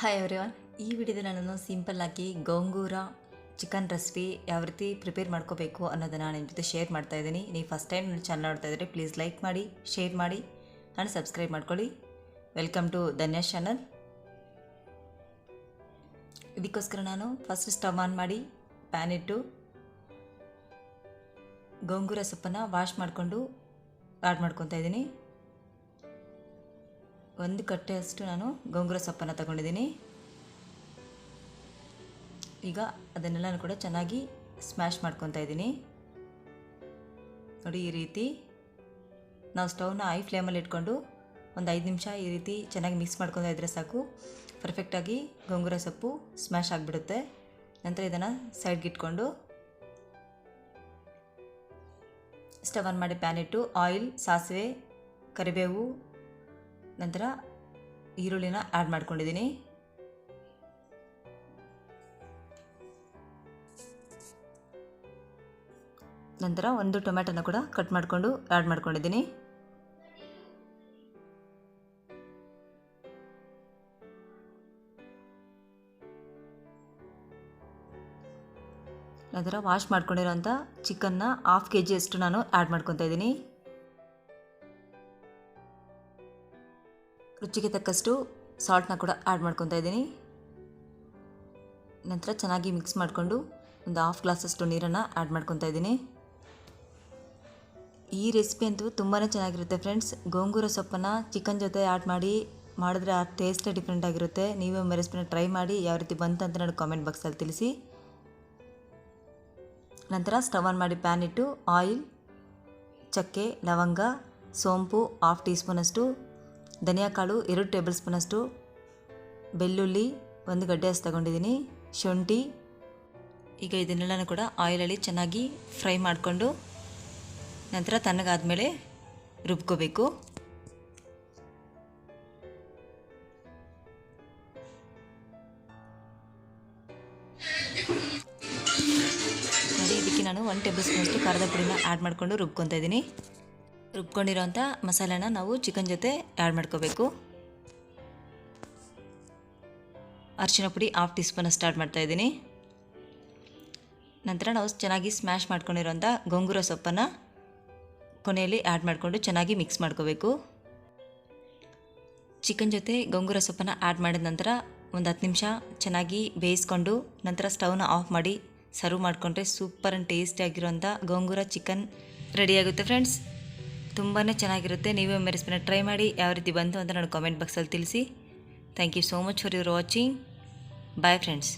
Hi everyone, ಈ ವಿಡಿಯೋದಲ್ಲಿ ನಾನು ಸಿಂಪಲ್ಲಾಗಿ ಗೋಂಗೂರ ಚಿಕನ್ ರೆಸಿಪಿ ಯಾವ ರೀತಿ ಪ್ರಿಪೇರ್ ಮಾಡ್ಕೋಬೇಕು ಅನ್ನೋದನ್ನು ನಿಮ್ಮ ಜೊತೆ ಶೇರ್ ಮಾಡ್ತಾ ಇದ್ದೀನಿ. ನೀವು ಫಸ್ಟ್ ಟೈಮ್ ನನ್ನ ಚಾನಲ್ ನೋಡ್ತಾ ಇದ್ದರೆ ಪ್ಲೀಸ್ ಲೈಕ್ ಮಾಡಿ, ಶೇರ್ ಮಾಡಿ ಆ್ಯಂಡ್ ಸಬ್ಸ್ಕ್ರೈಬ್ ಮಾಡ್ಕೊಳ್ಳಿ. Welcome to Dhanya channel. ಇದಕ್ಕೋಸ್ಕರ ನಾನು ಫಸ್ಟ್ ಸ್ಟವ್ ಆನ್ ಮಾಡಿ ಪ್ಯಾನ್ ಇಟ್ಟು ಗೋಂಗೂರ ಸೊಪ್ಪನ್ನು ವಾಶ್ ಮಾಡಿಕೊಂಡು ಆ್ಯಡ್ ಮಾಡ್ಕೊತಾ ಇದ್ದೀನಿ. ಒಂದು ಕಟ್ಟೆಯಷ್ಟು ನಾನು ಗೋಂಗೂರ ಸೊಪ್ಪನ್ನು ತಗೊಂಡಿದ್ದೀನಿ. ಈಗ ಅದನ್ನೆಲ್ಲ ಕೂಡ ಚೆನ್ನಾಗಿ ಸ್ಮ್ಯಾಶ್ ಮಾಡ್ಕೊತಾ ಇದ್ದೀನಿ. ನೋಡಿ, ಈ ರೀತಿ ನಾವು ಸ್ಟವ್ನ ಹೈ ಫ್ಲೇಮಲ್ಲಿ ಇಟ್ಕೊಂಡು ಒಂದು 5 ನಿಮಿಷ ಈ ರೀತಿ ಚೆನ್ನಾಗಿ ಮಿಕ್ಸ್ ಮಾಡ್ಕೊತಾ ಇದ್ದರೆ ಸಾಕು, ಪರ್ಫೆಕ್ಟಾಗಿ ಗೋಂಗೂರ ಸೊಪ್ಪು ಸ್ಮ್ಯಾಶ್ ಆಗಿಬಿಡುತ್ತೆ. ನಂತರ ಇದನ್ನು ಸೈಡ್ಗೆ ಇಟ್ಕೊಂಡು ಸ್ಟವ್ ಆನ್ ಮಾಡಿ ಪ್ಯಾನ್ ಇಟ್ಟು ಆಯಿಲ್, ಸಾಸಿವೆ, ಕರಿಬೇವು, ನಂತರ ಈರುಳ್ಳಿನ ಆ್ಯಡ್ ಮಾಡ್ಕೊಂಡಿದ್ದೀನಿ. ನಂತರ ಒಂದು ಟೊಮ್ಯಾಟೊನ ಕೂಡ ಕಟ್ ಮಾಡಿಕೊಂಡು ಆ್ಯಡ್ ಮಾಡ್ಕೊಂಡಿದ್ದೀನಿ. ನಂತರ ವಾಶ್ ಮಾಡ್ಕೊಂಡಿರೋಂಥ ಚಿಕನ್ನ 1/2 kg ಅಷ್ಟು ನಾನು ಆ್ಯಡ್ ಮಾಡ್ಕೊತಾ ಇದ್ದೀನಿ. ರುಚಿಗೆ ತಕ್ಕಷ್ಟು ಸಾಲ್ಟ್ನ ಕೂಡ ಆ್ಯಡ್ ಮಾಡ್ಕೊತಾ ಇದ್ದೀನಿ. ನಂತರ ಚೆನ್ನಾಗಿ ಮಿಕ್ಸ್ ಮಾಡಿಕೊಂಡು ಒಂದು 1/2 ಗ್ಲಾಸಷ್ಟು ನೀರನ್ನು ಆ್ಯಡ್ ಮಾಡ್ಕೊತಾ ಇದ್ದೀನಿ. ಈ ರೆಸಿಪಿ ಅಂತೂ ತುಂಬಾ ಚೆನ್ನಾಗಿರುತ್ತೆ ಫ್ರೆಂಡ್ಸ್. ಗೋಂಗೂರ ಸೊಪ್ಪನ್ನು ಚಿಕನ್ ಜೊತೆ ಆ್ಯಡ್ ಮಾಡಿದ್ರೆ ಆ ಟೇಸ್ಟೇ ಡಿಫ್ರೆಂಟ್ ಆಗಿರುತ್ತೆ. ನೀವೇ ರೆಸಿಪಿನ ಟ್ರೈ ಮಾಡಿ ಯಾವ ರೀತಿ ಬಂತು ಅಂತ ನನಗೆ ಕಾಮೆಂಟ್ ಬಾಕ್ಸಲ್ಲಿ ತಿಳಿಸಿ. ನಂತರ ಸ್ಟವ್ ಆನ್ ಮಾಡಿ ಪ್ಯಾನ್ ಇಟ್ಟು ಆಯಿಲ್, ಚಕ್ಕೆ, ಲವಂಗ, ಸೋಂಪು 1/2 ಟೀ ಸ್ಪೂನಷ್ಟು, ಧನಿಯಾ ಕಾಳು 2 ಟೇಬಲ್ ಸ್ಪೂನಷ್ಟು, ಬೆಳ್ಳುಳ್ಳಿ 1 ಗಡ್ಡೆ ಅಷ್ಟು ತಗೊಂಡಿದ್ದೀನಿ, ಶುಂಠಿ. ಈಗ ಇದನ್ನೆಲ್ಲನೂ ಕೂಡ ಆಯಿಲಲ್ಲಿ ಚೆನ್ನಾಗಿ ಫ್ರೈ ಮಾಡಿಕೊಂಡು ನಂತರ ತಣ್ಣಗಾದ್ಮೇಲೆ ರುಬ್ಕೋಬೇಕು. ನೋಡಿ, ಇದಕ್ಕೆ ನಾನು 1 ಟೇಬಲ್ ಸ್ಪೂನಷ್ಟು ಖಾರದ ಪುಡಿನ ಆ್ಯಡ್ ಮಾಡಿಕೊಂಡು ರುಬ್ಕೊತಾ ಇದ್ದೀನಿ. ರುಬ್ಕೊಂಡಿರೋಂಥ ಮಸಾಲೆನ ನಾವು ಚಿಕನ್ ಜೊತೆ ಆ್ಯಡ್ ಮಾಡ್ಕೋಬೇಕು. ಅರಿಶಿನ ಪುಡಿ 1/2 ಟೀ ಸ್ಪೂನಷ್ಟು ಆ್ಯಡ್ ಮಾಡ್ತಾಯಿದ್ದೀನಿ. ನಂತರ ನಾವು ಚೆನ್ನಾಗಿ ಸ್ಮ್ಯಾಶ್ ಮಾಡ್ಕೊಂಡಿರೋಂಥ ಗೋಂಗೂರ ಸೊಪ್ಪನ್ನು ಕೊನೆಯಲ್ಲಿ ಆ್ಯಡ್ ಮಾಡಿಕೊಂಡು ಚೆನ್ನಾಗಿ ಮಿಕ್ಸ್ ಮಾಡ್ಕೋಬೇಕು. ಚಿಕನ್ ಜೊತೆ ಗೋಂಗೂರ ಸೊಪ್ಪನ್ನು ಆ್ಯಡ್ ಮಾಡಿದ ನಂತರ ಒಂದು 10 ನಿಮಿಷ ಚೆನ್ನಾಗಿ ಬೇಯಿಸ್ಕೊಂಡು ನಂತರ ಸ್ಟವ್ನ ಆಫ್ ಮಾಡಿ ಸರ್ವ್ ಮಾಡಿಕೊಂಡ್ರೆ ಸೂಪರ್ ಆ್ಯಂಡ್ ಟೇಸ್ಟಿಯಾಗಿರೋಂಥ ಗೋಂಗೂರ ಚಿಕನ್ ರೆಡಿಯಾಗುತ್ತೆ ಫ್ರೆಂಡ್ಸ್. ತುಂಬಾ ಚೆನ್ನಾಗಿರುತ್ತೆ. ನೀವೇ ರೆಸಿಪಿನ ಟ್ರೈ ಮಾಡಿ ಯಾವ ರೀತಿ ಬಂತು ಅಂತ ನನಗೆ ಕಾಮೆಂಟ್ ಬಾಕ್ಸಲ್ಲಿ ತಿಳಿಸಿ. Thank you so much for your watching. Bye friends.